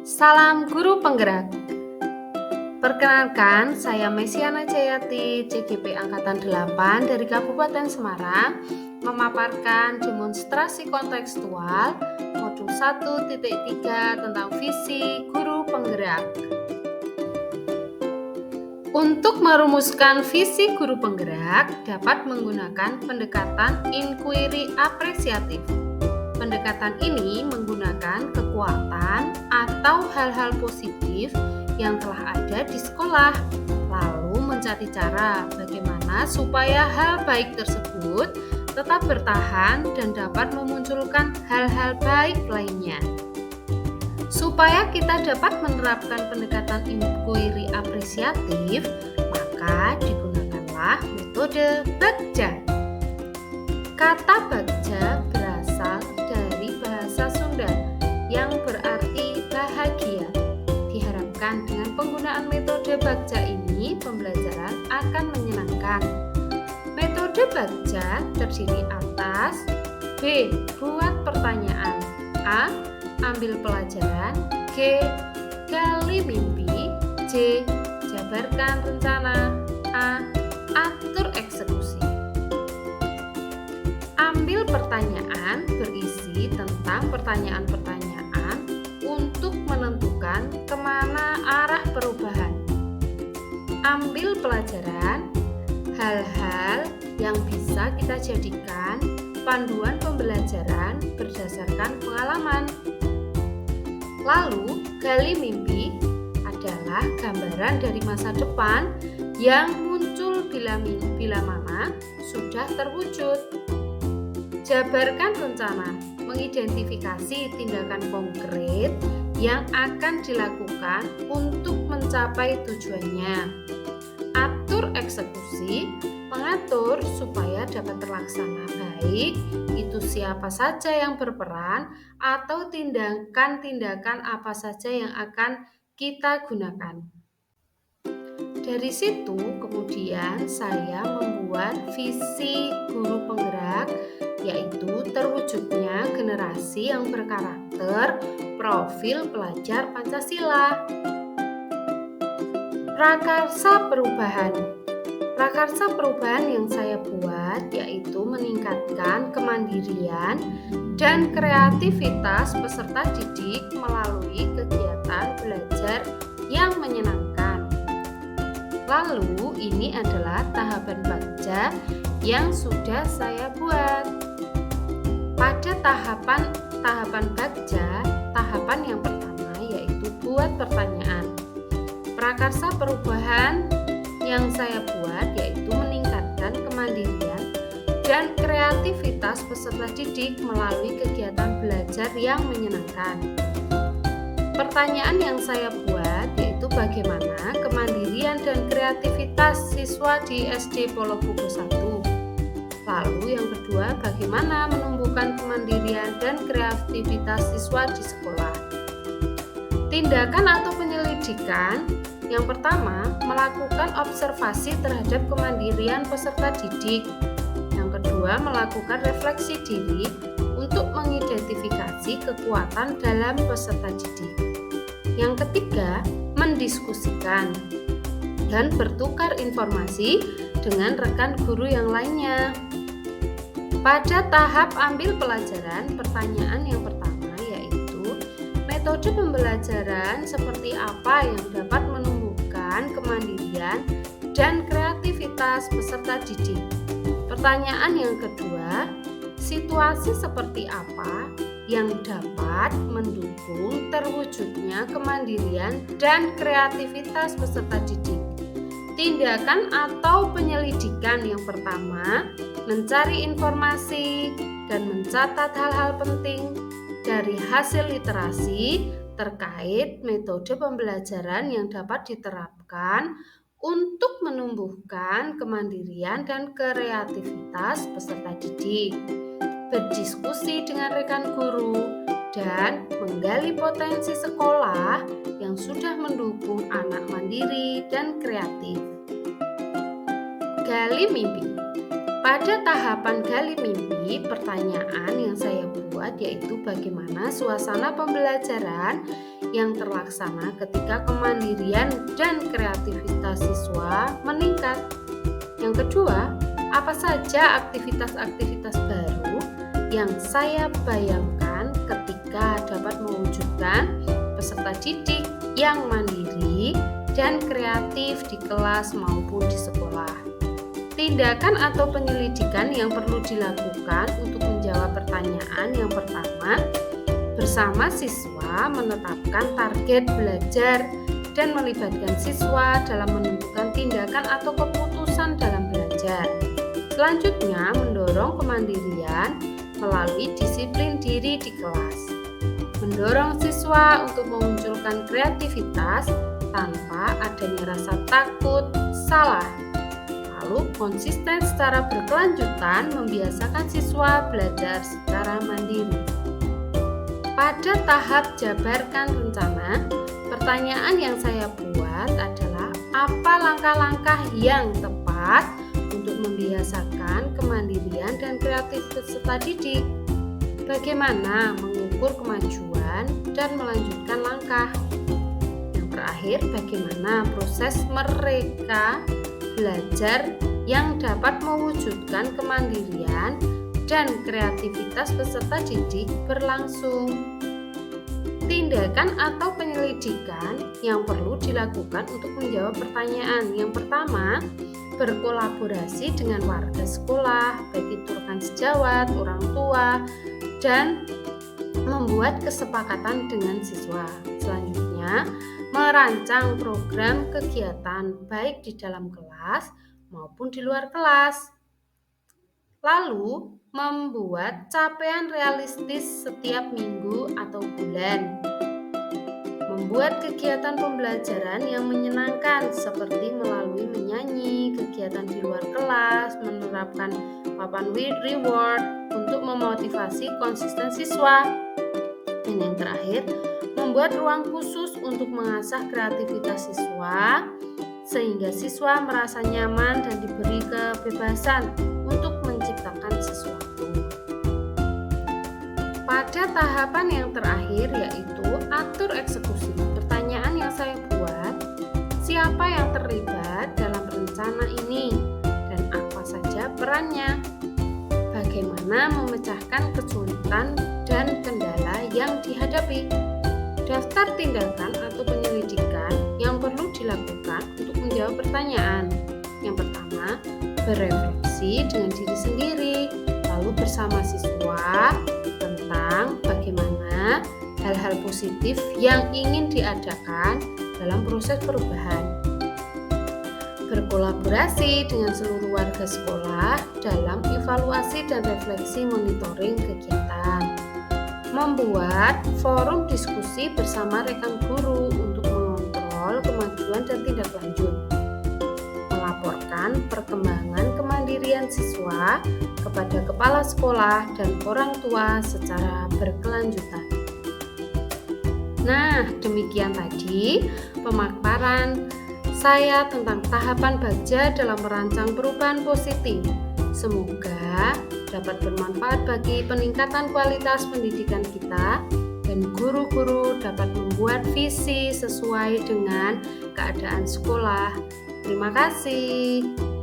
Salam Guru Penggerak. Perkenalkan, saya Mesiana Jayati, CGP Angkatan 8 dari Kabupaten Semarang, memaparkan demonstrasi kontekstual modul 1.3 tentang visi Guru Penggerak. Untuk merumuskan visi Guru Penggerak dapat menggunakan pendekatan inquiry apresiatif. Pendekatan ini menggunakan kekuatan atau hal-hal positif yang telah ada di sekolah, lalu mencari cara bagaimana supaya hal baik tersebut tetap bertahan dan dapat memunculkan hal-hal baik lainnya. Supaya kita dapat menerapkan pendekatan inquiry apresiatif, maka digunakanlah metode Bagja. Kata Bagja berasal dari bahasa Sunda yang berarti bahagia. Diharapkan dengan penggunaan metode Bagja ini, pembelajaran akan menyenangkan. Metode Bagja terdiri atas B. Buat pertanyaan, A. Ambil pelajaran, G. Gali mimpi, C. Jabarkan rencana, A. Atur eksekusi. Ambil pertanyaan berisi tentang pertanyaan-pertanyaan untuk menentukan kemana arah perubahan. Ambil pelajaran hal-hal yang bisa kita jadikan panduan pembelajaran berdasarkan pengalaman. Lalu, gali mimpi adalah gambaran dari masa depan yang muncul bila mana sudah terwujud. Jabarkan rencana, mengidentifikasi tindakan konkret yang akan dilakukan untuk mencapai tujuannya. Atur eksekusi, mengatur supaya dapat terlaksana baik, itu siapa saja yang berperan atau tindakan-tindakan apa saja yang akan kita gunakan. Dari situ kemudian saya membuat visi Guru Penggerak, yaitu terwujudnya generasi yang berkarakter profil pelajar Pancasila. Prakarsa perubahan yang saya buat yaitu meningkatkan kemandirian dan kreativitas peserta didik melalui kegiatan belajar yang menyenangkan. Lalu ini adalah tahapan Bagja yang sudah saya buat. Pada tahapan Bagja, tahapan yang pertama yaitu buat pertanyaan. Prakarsa perubahan yang saya buat yaitu meningkatkan kemandirian dan kreativitas peserta didik melalui kegiatan belajar yang menyenangkan. Pertanyaan yang saya buat yaitu bagaimana kemandirian dan kreativitas siswa di SD Polobugo 1. Lalu yang kedua, bagaimana menumbuhkan kemandirian dan kreativitas siswa di sekolah. Tindakan atau penyelidikan. Yang pertama, melakukan observasi terhadap kemandirian peserta didik. Yang kedua, melakukan refleksi diri untuk mengidentifikasi kekuatan dalam peserta didik. Yang ketiga, mendiskusikan dan bertukar informasi dengan rekan guru yang lainnya. Pada tahap ambil pelajaran, pertanyaan yang pertama yaitu metode pembelajaran seperti apa yang dapat menumbuhkan kemandirian dan kreativitas peserta didik. Pertanyaan yang kedua, situasi seperti apa yang dapat mendukung terwujudnya kemandirian dan kreativitas peserta didik. Tindakan atau penyelidikan yang pertama, mencari informasi dan mencatat hal-hal penting dari hasil literasi terkait metode pembelajaran yang dapat diterapkan untuk menumbuhkan kemandirian dan kreativitas peserta didik. Berdiskusi dengan rekan guru dan menggali potensi sekolah yang sudah mendukung anak mandiri dan kreatif. Gali mimpi. Pada tahapan gali mimpi, pertanyaan yang saya buat yaitu bagaimana suasana pembelajaran yang terlaksana ketika kemandirian dan kreativitas siswa meningkat. Yang kedua, apa saja aktivitas-aktivitas baru yang saya bayangkan ketika dapat mewujudkan peserta didik yang mandiri dan kreatif di kelas maupun di sekolah. Tindakan atau penyelidikan yang perlu dilakukan untuk menjawab pertanyaan yang pertama, bersama siswa menetapkan target belajar dan melibatkan siswa dalam menentukan tindakan atau keputusan dalam belajar. Selanjutnya, mendorong kemandirian melalui disiplin diri di kelas. Mendorong siswa untuk memunculkan kreativitas tanpa adanya rasa takut, salah. Lalu konsisten secara berkelanjutan membiasakan siswa belajar secara mandiri. Pada tahap jabarkan rencana, pertanyaan yang saya buat adalah apa langkah-langkah yang tepat untuk membiasakan kemandirian dan kreatif peserta didik? Bagaimana mengukur kemajuan dan melanjutkan langkah? Yang terakhir, bagaimana proses mereka belajar yang dapat mewujudkan kemandirian dan kreativitas peserta didik berlangsung. Tindakan atau penyelidikan yang perlu dilakukan untuk menjawab pertanyaan. Yang pertama, berkolaborasi dengan warga sekolah, baik itu rekan sejawat, orang tua, dan membuat kesepakatan dengan siswa. Selanjutnya, merancang program kegiatan baik di dalam kelas maupun di luar kelas. Lalu, membuat capaian realistis setiap minggu atau bulan. Membuat kegiatan pembelajaran yang menyenangkan seperti melalui menyanyi, kegiatan di luar kelas, menerapkan papan reward untuk memotivasi konsisten siswa. Dan yang terakhir, membuat ruang khusus untuk mengasah kreativitas siswa sehingga siswa merasa nyaman dan diberi kebebasan untuk menciptakan sesuatu. Pada tahapan yang terakhir yaitu atur eksekusi. Pertanyaan yang saya buat, siapa yang terlibat dalam rencana ini dan apa saja perannya? Bagaimana memecahkan kesulitan dan kendala yang dihadapi? Daftar tindakan atau penyelidikan yang perlu dilakukan untuk menjawab pertanyaan. Yang pertama, berefleksi dengan diri sendiri, lalu bersama siswa tentang bagaimana hal-hal positif yang ingin diadakan dalam proses perubahan. Berkolaborasi dengan seluruh warga sekolah dalam evaluasi dan refleksi monitoring kegiatan. Membuat forum diskusi bersama rekan guru untuk mengontrol kemajuan dan tindak lanjut. Melaporkan perkembangan kemandirian siswa kepada kepala sekolah dan orang tua secara berkelanjutan. Nah, demikian tadi pemaparan saya tentang tahapan Bagja dalam merancang perubahan positif. Semoga dapat bermanfaat bagi peningkatan kualitas pendidikan kita dan guru-guru dapat membuat visi sesuai dengan keadaan sekolah. Terima kasih.